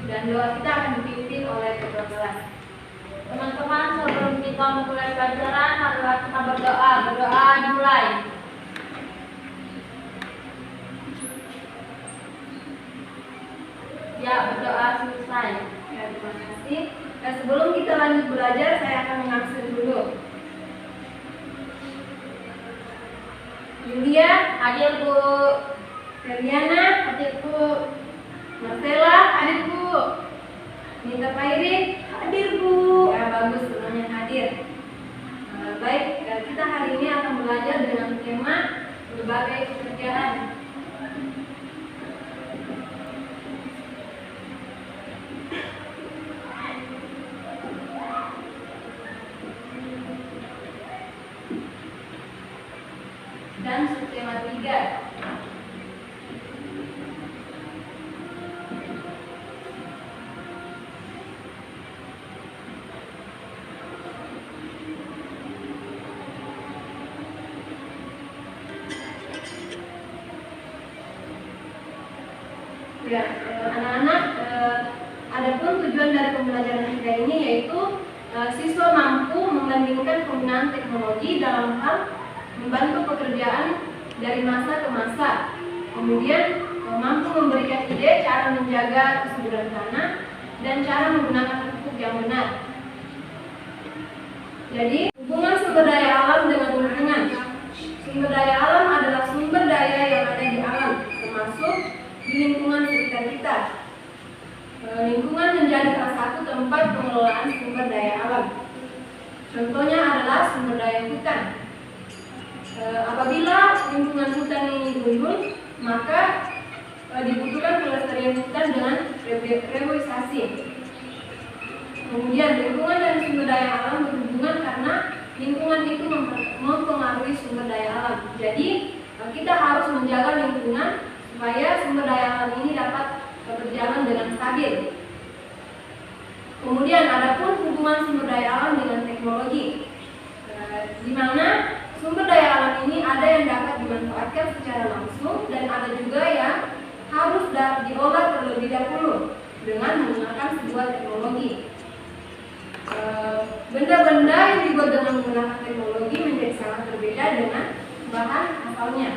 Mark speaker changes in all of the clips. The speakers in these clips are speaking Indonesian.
Speaker 1: dan doa kita akan dipimpin oleh ketua kelas. Teman-teman, sebelum kita memulai pelajaran, marilah kita berdoa. Berdoa dimulai. Ya, berdoa selesai. Ya, terima kasih. Dan sebelum kita lanjut belajar, saya akan mengabsen dulu. Yulia, hadir Bu. Feliana, hadir Bu. Marcella, hadir Bu. Nita Pairin, hadir Bu. Ya, bagus, semuanya hadir. Baik, kita hari ini akan belajar dengan tema berbagai pekerjaan. Dan subtema 3. Ya, anak-anak, adapun tujuan dari pembelajaran kita ini yaitu siswa mampu membandingkan penggunaan teknologi dalam hal membantu pekerjaan dari masa ke masa. Kemudian mampu memberikan ide cara menjaga kesuburan tanah dan cara menggunakan pupuk yang benar. Jadi, hubungan sumber daya alam dengan lingkungan. Sumber daya alam adalah sumber daya yang ada di alam, termasuk di lingkungan sekitar kita. Lingkungan menjadi salah satu tempat pengelolaan sumber daya alam. Contohnya adalah sumber daya hutan. Apabila lingkungan hutan ini gundul, maka dibutuhkan pelestarian hutan dengan reboisasi. Kemudian lingkungan dan sumber daya alam berhubungan karena lingkungan itu mempengaruhi sumber daya alam. Jadi kita harus menjaga lingkungan supaya sumber daya alam ini dapat berjalan dengan stabil. Kemudian adapun hubungan sumber daya alam dengan teknologi, di mana sumber daya alam ini ada yang dapat dimanfaatkan secara langsung dan ada juga yang harus diolah terlebih dahulu dengan menggunakan sebuah teknologi. Benda-benda yang dibuat dengan menggunakan teknologi menjadi sangat berbeda dengan bahan asalnya.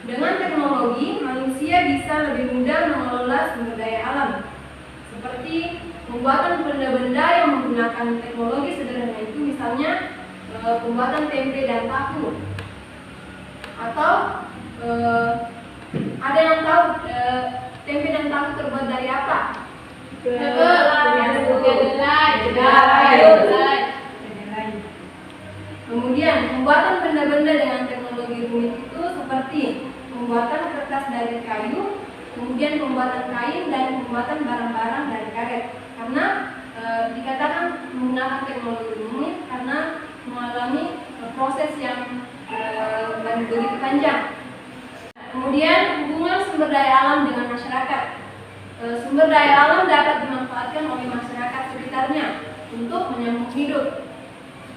Speaker 1: Dengan teknologi, manusia bisa lebih mudah mengelola sumber daya alam, seperti pembuatan benda-benda yang menggunakan teknologi sederhana itu, misalnya pembuatan tempe dan tahu. Atau ada yang tahu tempe dan tahu terbuat dari apa? Kemudian pembuatan benda-benda dengan teknologi rumit itu seperti pembuatan kertas dari kayu, kemudian pembuatan kain dan pembuatan barang-barang dari karet. Karena dikatakan menggunakan teknologi rumit karena mengalami proses yang begitu panjang. Kemudian hubungan sumber daya alam dengan masyarakat. Sumber daya alam dapat dimanfaatkan oleh masyarakat sekitarnya untuk menyambung hidup.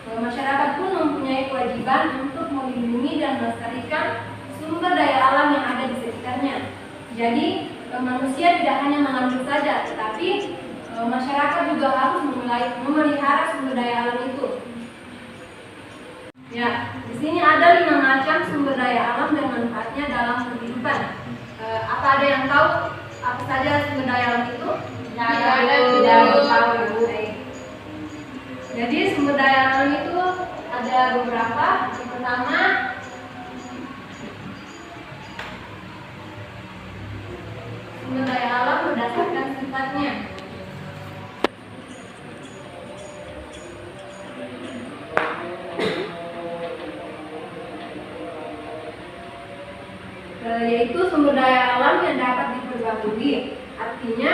Speaker 1: Masyarakat pun mempunyai kewajiban untuk melindungi dan melestarikan sumber daya alam yang ada di sekitarnya. Jadi manusia tidak hanya mengambil saja, tetapi masyarakat juga harus memelihara sumber daya alam itu. Ya, di sini ada 5 macam sumber daya alam dan manfaatnya dalam kehidupan. Apa ada yang tahu apa saja sumber daya alam itu? Tidak tahu. Jadi sumber daya alam itu ada beberapa. Yang pertama, sumber daya alam berdasarkan sifatnya. Yaitu sumber daya alam yang dapat diperbarui. Artinya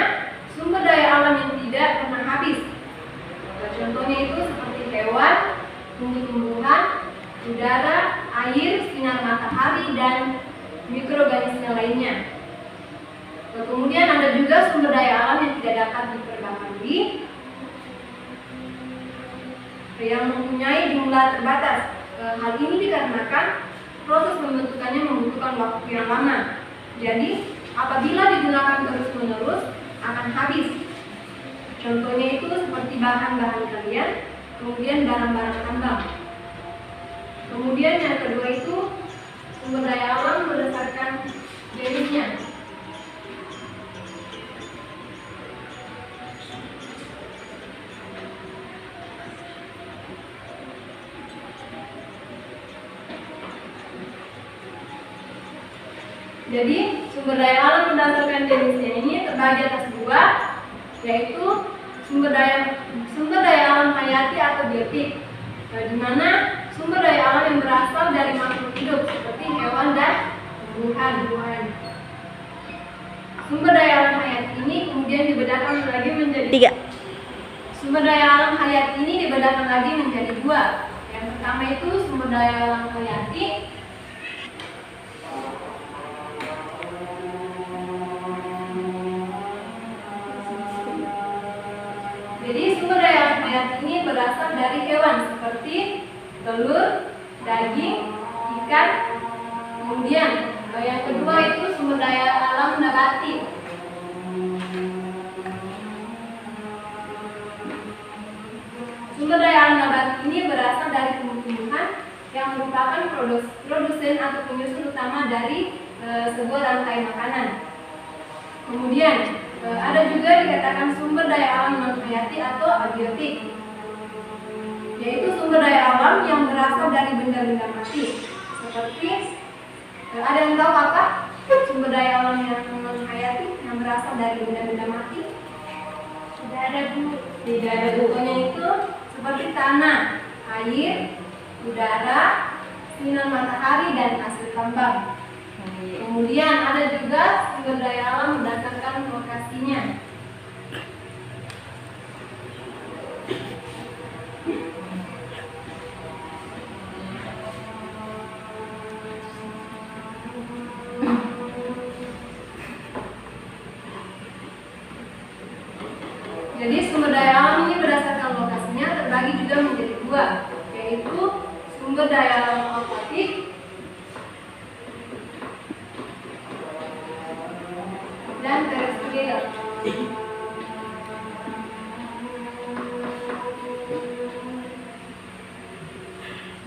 Speaker 1: sumber daya alam yang tidak pernah habis. Contohnya itu seperti hewan, tumbuh-tumbuhan, udara, air, sinar matahari, dan mikroorganisme lainnya. Kemudian ada juga sumber daya alam yang tidak dapat diperbarui, yang mempunyai jumlah terbatas. Hal ini dikarenakan proses pembentukannya membutuhkan waktu yang lama. Jadi, apabila digunakan terus-menerus, akan habis. Contohnya itu seperti bahan-bahan kalian, kemudian barang-barang tambang. Kemudian yang kedua itu sumber daya alam berdasarkan jenisnya. Jadi sumber daya alam berdasarkan jenisnya ini terbagi atas dua, yaitu sumber daya alam hayati atau biotik, di mana sumber daya alam yang berasal dari makhluk hidup seperti hewan dan tumbuhan. Sumber daya alam hayati ini kemudian dibedakan lagi menjadi tiga. Sumber daya alam hayati ini dibedakan lagi menjadi dua. Yang pertama itu sumber daya alam hayati. Jadi sumber daya alam hayati ini berasal dari hewan seperti telur, daging, ikan. Kemudian yang kedua itu sumber daya alam nabati. Sumber daya alam nabati ini berasal dari tumbuh-tumbuhan yang merupakan produsen atau penyusun utama dari sebuah rantai makanan. Kemudian ada juga dikatakan sumber daya alam non-hayati atau abiotik, yaitu sumber daya alam yang berasal dari benda-benda mati. Seperti ada yang tahu apa sumber daya alam yang non-hayati yang berasal dari benda-benda mati? Tidak ada Bu. Tidak ada bukunya itu seperti tanah, air, udara, sinar matahari dan hasil tambang. Kemudian ada juga sumber daya alam berdasarkan lokasinya. Jadi sumber daya alam ini berdasarkan lokasinya terbagi juga menjadi dua, yaitu sumber daya alam aquatik dan terestrial.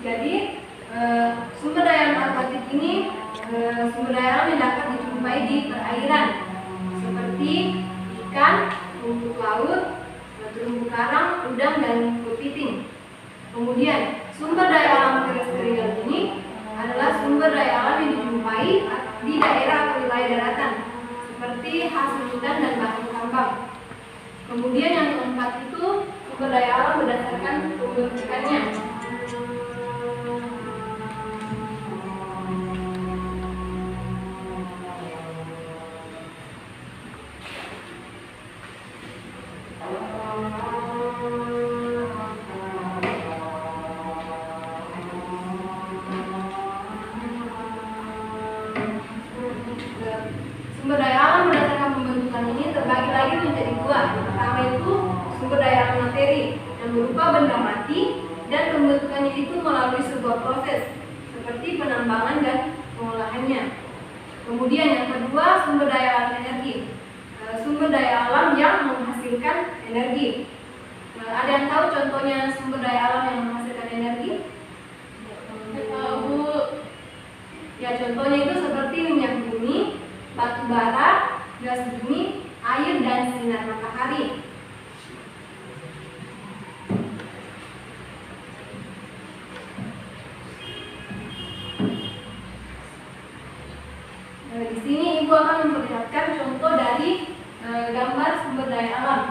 Speaker 1: Jadi sumber daya alam aquatik ini sumber daya alam yang dapat dijumpai di perairan seperti ikan, terumbu laut, terumbu karang, udang dan kepiting. Kemudian sumber daya alam terestrial ini adalah sumber daya alam yang dijumpai di daerah atau wilayah daratan seperti hasil hutan dan bahan tambang. Kemudian yang keempat itu sumber daya alam berdasarkan pembentukannya. Sumber daya alam berdasarkan pembentukan ini terbagi lagi menjadi dua. Yang pertama itu sumber daya alam materi yang berupa benda mati dan pembentukannya itu melalui sebuah proses seperti penambangan dan pengolahannya. Kemudian yang kedua sumber daya alam energi, sumber daya alam yang menghasilkan energi. Ada yang tahu contohnya sumber daya alam yang menghasilkan energi? Bu. Ya, contohnya itu seperti minyak bumi, batu bara, gas bumi, air dan sinar matahari. Di sini Ibu akan memperlihatkan contoh dari gambar sumber daya alam.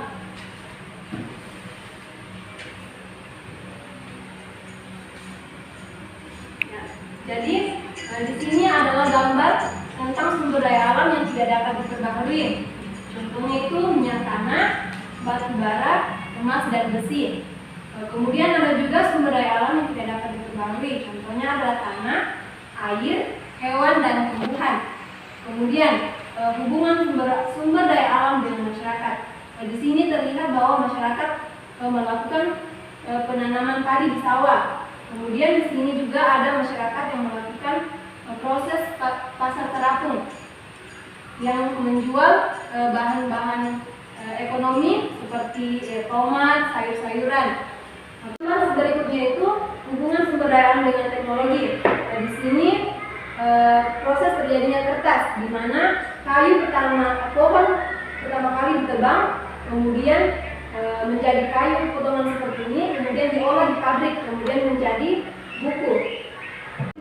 Speaker 1: Jadi di sini adalah gambar tentang sumber daya alam yang tidak dapat diperbaharui. Contohnya itu minyak tanah, batu bara, emas dan besi. Kemudian ada juga sumber daya alam yang tidak dapat diperbaharui. Contohnya adalah tanah, air, hewan dan tumbuhan. Kemudian hubungan sumber daya alam dengan masyarakat. Di sini terlihat bahwa masyarakat melakukan penanaman padi di sawah. Kemudian di sini juga ada masyarakat yang melakukan proses pasar terapung yang menjual bahan-bahan ekonomi seperti tomat, sayur-sayuran. Nah, berikutnya itu hubungan sumber daya alam dengan teknologi. Nah, di sini proses terjadinya kertas, di mana kayu pohon pertama kali ditebang, kemudian menjadi kayu potongan seperti ini, kemudian diolah di pabrik, kemudian menjadi buku.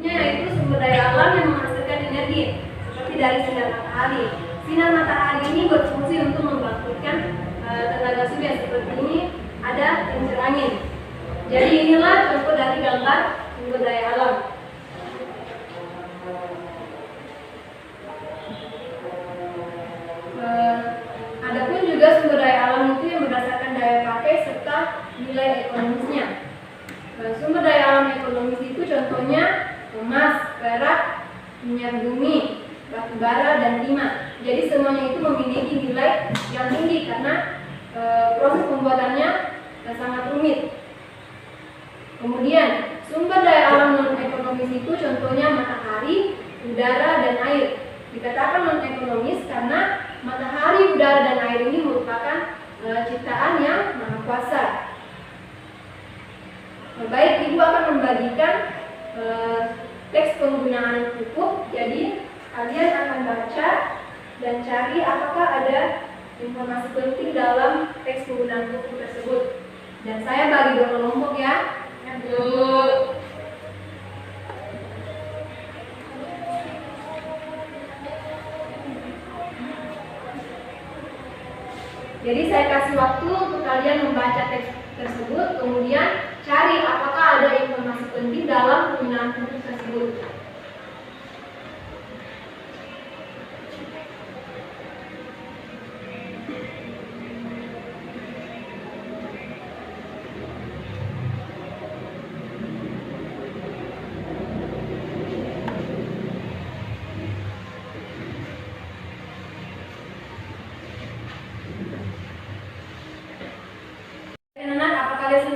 Speaker 1: Yaitu sumber daya alam yang menghasilkan energi, seperti dari sinar matahari. Sinar matahari ini berfungsi untuk membangkitkan tenaga surya seperti ini, ada kincir angin. Jadi inilah contoh dari gambar sumber daya alam. Adapun juga sumber daya alam itu yang berdasarkan daya pakai serta nilai ekonomisnya. Sumber daya alam ekonomis itu contohnya emas, perak, minyak bumi, batu bara, dan timah. Jadi semuanya itu memiliki nilai yang tinggi karena proses pembuatannya sangat rumit. Kemudian sumber daya alam non ekonomis itu contohnya matahari, udara, dan air. Dikatakan non ekonomis karena matahari, udara, dan air ini merupakan ciptaan yang Maha Kuasa. Baik, Ibu akan membagikan teks penggunaan pupuk. Jadi kalian akan baca dan cari apakah ada informasi penting dalam teks penggunaan pupuk tersebut. Dan saya bagi 2 kelompok ya. Jadi saya kasih waktu untuk kalian membaca teks tersebut, kemudian cari apakah ada informasi penting dalam penggunaan pupuk tersebut.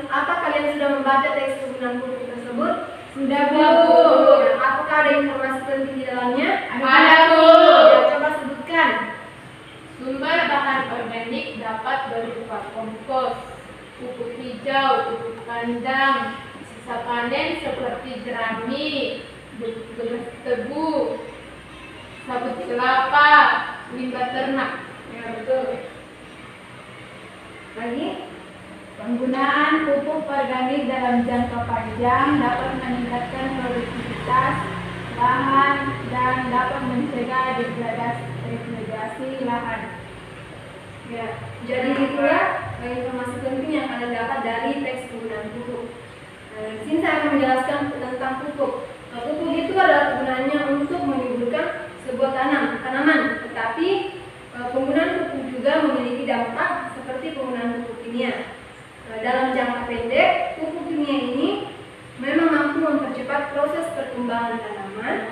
Speaker 1: Apa kalian sudah membaca teks penggunaan pupuk tersebut? Sudah, Bu. Nah, apakah ada informasi penting di dalamnya?
Speaker 2: Ada, Bu.
Speaker 1: Ya, coba sebutkan.
Speaker 2: Sumber bahan organik dapat berupa kompos, pupuk hijau, pupuk kandang, sisa panen seperti jerami, beras tebu, sabut kelapa, limbah ternak.
Speaker 1: Ya, betul. Lagi?
Speaker 2: Penggunaan pupuk organik dalam jangka panjang dapat meningkatkan produktivitas lahan dan dapat mencegah degradasi lahan.
Speaker 1: Ya, jadi itulah informasi penting yang kalian dapat dari teks penggunaan pupuk. Di sini saya akan menjelaskan tentang pupuk. Pupuk itu adalah penggunaannya untuk menyuburkan sebuah tanaman, tetapi penggunaan pupuk juga memiliki dampak seperti penggunaan pupuk kimia. Dalam jangka pendek, pupuk kimia ini memang mampu mempercepat proses perkembangan tanaman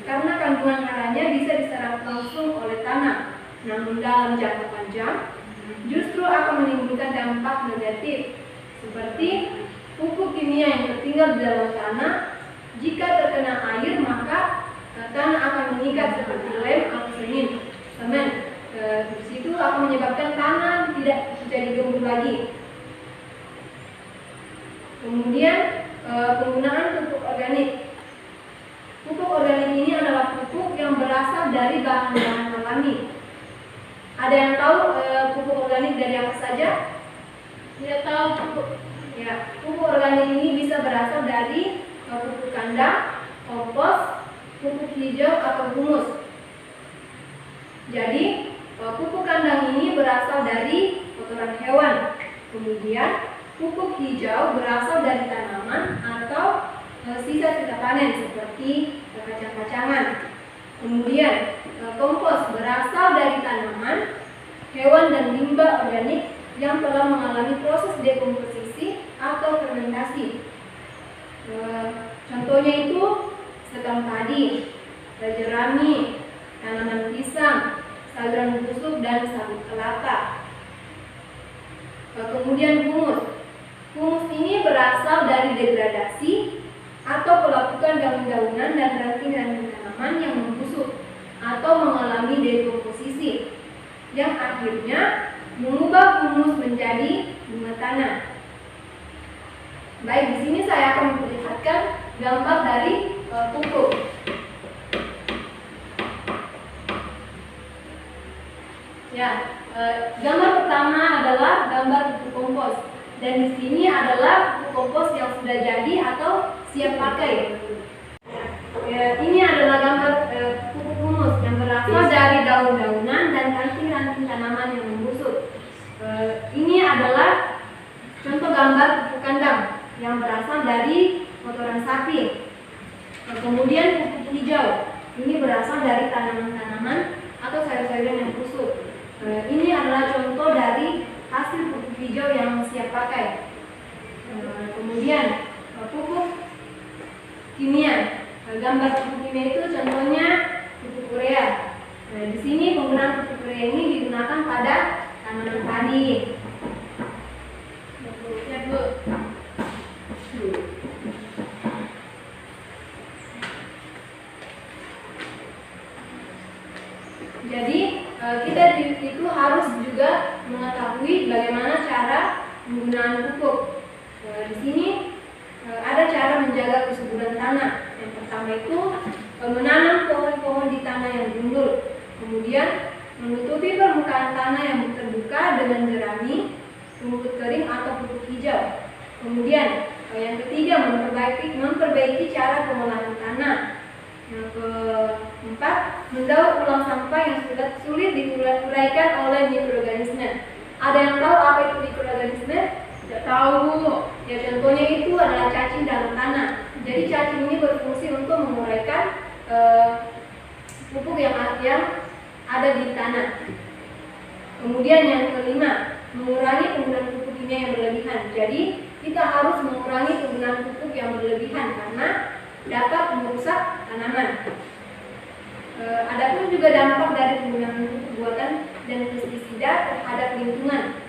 Speaker 1: karena kandungan haranya bisa diserap langsung oleh tanah. Namun dalam jangka panjang justru akan menimbulkan dampak negatif seperti pupuk kimia yang tertinggal di dalam tanah. Jika terkena air maka tanah akan mengikat seperti lem atau semen. Di situ akan menyebabkan tanah tidak jadi gembur lagi. Kemudian penggunaan pupuk organik. Pupuk organik ini adalah pupuk yang berasal dari bahan-bahan alami. Ada yang tahu pupuk organik dari apa saja? Tidak tahu pupuk. Ya, pupuk organik ini bisa berasal dari pupuk kandang, kompos, pupuk hijau atau humus. Jadi pupuk kandang ini berasal dari kotoran hewan. Kemudian pupuk hijau berasal dari tanaman atau sisa-sisa panen seperti kacang-kacangan. Kemudian kompos berasal dari tanaman, hewan, dan limbah organik yang telah mengalami proses dekomposisi atau fermentasi. Contohnya itu sekam padi, jerami, tanaman pisang, sayuran busuk, dan sabut kelapa. Kemudian humus. Humus ini berasal dari degradasi atau pelapukan daun-daunan dan ranting-ranting tanaman yang membusuk atau mengalami dekomposisi. yang akhirnya mengubah humus menjadi bunga tanah. Baik, di sini saya akan memperlihatkan gambar dari pupuk. Ya, gambar pertama adalah gambar pupuk kompos. Dan di sini adalah pupuk kompos yang sudah jadi atau siap pakai. Ini adalah gambar pupuk humus yang berasal dari daun-daunan dan ranting-ranting tanaman yang membusuk. Ini adalah contoh gambar pupuk kandang yang berasal dari kotoran sapi. Kemudian pupuk hijau, ini berasal dari tanaman-tanaman atau sayur-sayuran yang busuk. Ini adalah contoh dari hasil pupuk hijau yang siap pakai. Kemudian pupuk kimia. Gambar pupuk kimia itu contohnya pupuk urea. Di sini penggunaan pupuk urea ini digunakan pada tanaman padi. Siap, Bu. Jadi kita itu harus juga mengetahui bagaimana cara penggunaan pupuk. Di sini ada cara menjaga kesuburan tanah. Yang pertama itu menanam pohon-pohon di tanah yang gundul. Kemudian menutupi permukaan tanah yang terbuka dengan jerami, rumput kering atau pupuk hijau. Kemudian yang ketiga memperbaiki cara pengolahan tanah. Yang keempat, mendaur ulang sampah yang sulit diuraikan oleh mikroorganisme. Ada yang tahu apa itu mikroorganisme? Tidak tahu. Ya, contohnya itu adalah cacing dalam tanah. Jadi cacing ini berfungsi untuk menguraikan pupuk yang ada di tanah. Kemudian yang kelima, mengurangi penggunaan pupuk kimia yang berlebihan. Jadi kita harus mengurangi penggunaan pupuk yang berlebihan karena dapat merusak tanaman. Adapun juga dampak dari penggunaan pupuk buatan dan pestisida terhadap lingkungan.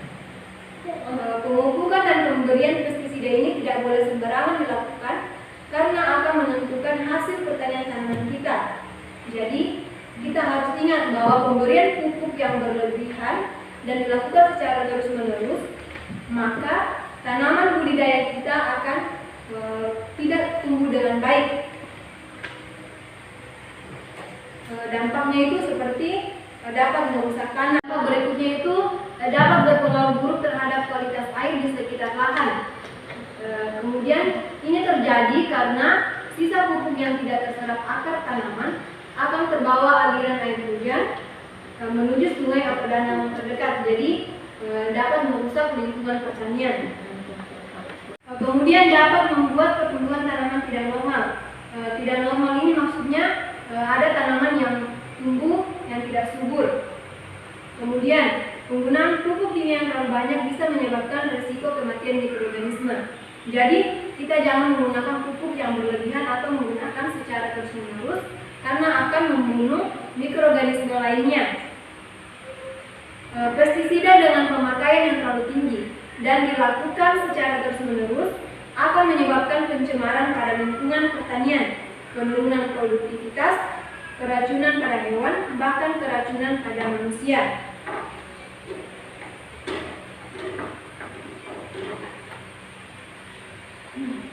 Speaker 1: Pemupukan dan pemberian pestisida ini tidak boleh sembarangan dilakukan karena akan menentukan hasil pertanian tanaman kita. Jadi kita harus ingat bahwa pemberian pupuk yang berlebihan dan dilakukan secara terus-menerus, maka tanaman budidaya kita akan tidak tumbuh dengan baik. Dampaknya itu seperti dapat merusak tanah. Berikutnya itu dapat berpengaruh buruk terhadap kualitas air di sekitar lahan. Kemudian ini terjadi karena sisa pupuk yang tidak terserap akar tanaman akan terbawa aliran air hujan menuju sungai atau danau terdekat. Jadi dapat merusak lingkungan pertanian. Kemudian dapat membuat pertumbuhan tanaman tidak normal. Tidak normal ini maksudnya ada tanaman yang tumbuh yang tidak subur. Kemudian penggunaan pupuk kimia yang terlalu banyak bisa menyebabkan risiko kematian mikroorganisme. Jadi kita jangan menggunakan pupuk yang berlebihan atau menggunakan secara terus-menerus karena akan membunuh mikroorganisme lainnya. Pestisida dengan pemakaian yang terlalu tinggi dan dilakukan secara terus-menerus akan menyebabkan pencemaran pada lingkungan pertanian, penurunan produktivitas, keracunan pada hewan, bahkan keracunan pada manusia.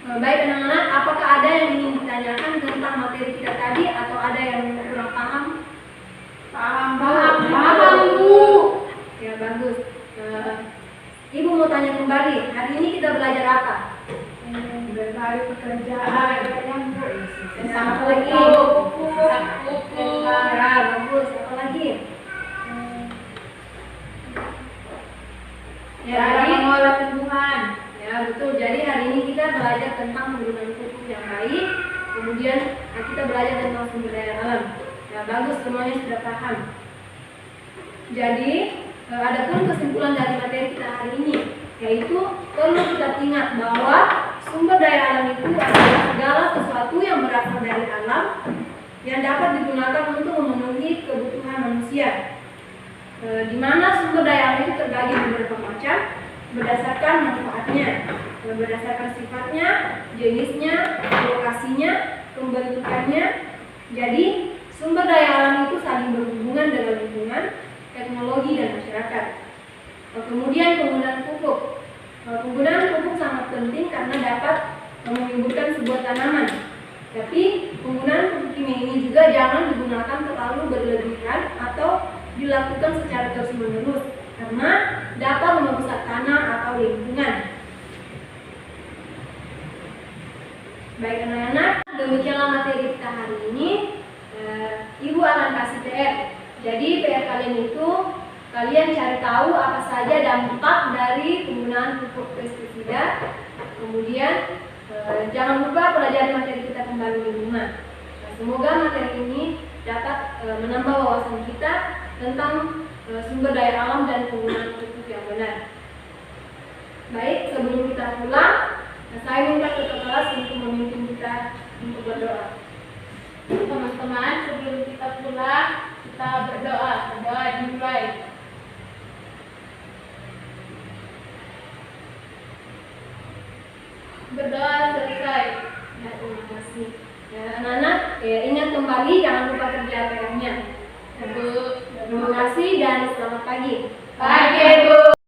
Speaker 1: Baik anak-anak, apakah ada yang ingin ditanyakan tentang materi kita tadi atau ada yang kurang paham? Paham, Bu. Ya, bagus. Ibu mau tanya kembali, hari ini kita belajar apa?
Speaker 2: Berbagi pekerjaan
Speaker 1: Apa lagi? Ya, bagus. Apa lagi? Ya,
Speaker 2: cara
Speaker 1: jadi
Speaker 2: mengolah tumbuhan.
Speaker 1: ya betul. Jadi hari ini kita belajar tentang penggunaan pupuk yang baik. Kemudian kita belajar tentang sumber daya alam. Ya, bagus, semuanya sudah paham. Jadi adapun kesimpulan dari materi kita hari ini, yaitu perlu kita ingat bahwa sumber daya alam itu adalah segala sesuatu yang berasal dari alam yang dapat digunakan untuk memenuhi kebutuhan manusia. Di mana sumber daya alam itu terbagi beberapa macam berdasarkan manfaatnya, berdasarkan sifatnya, jenisnya, lokasinya, pembentukannya. Jadi sumber daya alam itu saling berhubungan dengan lingkungan. teknologi, dan masyarakat. Kemudian penggunaan pupuk. Penggunaan pupuk sangat penting karena dapat menyuburkan sebuah tanaman. Tapi penggunaan pupuk kimia ini juga jangan digunakan terlalu berlebihan atau dilakukan secara terus-menerus karena dapat merusak tanah atau lingkungan. Baik anak-anak, demikianlah materi kita hari ini. Ibu akan kasih PR. Jadi PR kalian itu kalian cari tahu apa saja dampak dari penggunaan pupuk pestisida. Kemudian jangan lupa pelajari materi kita kembali di rumah. Semoga materi ini dapat menambah wawasan kita tentang sumber daya alam dan penggunaan pupuk yang benar. Baik, sebelum kita pulang, saya minta ketua kelas untuk memimpin kita untuk berdoa.
Speaker 2: Teman-teman, sebelum kita pulang, kita berdoa. Berdoa dimulai. Berdoa selesai.
Speaker 1: Ya, terima kasih. Ya, anak-anak, ingat kembali jangan lupa kerja PR-nya. Terima kasih dan selamat pagi.
Speaker 2: Pagi, Bu.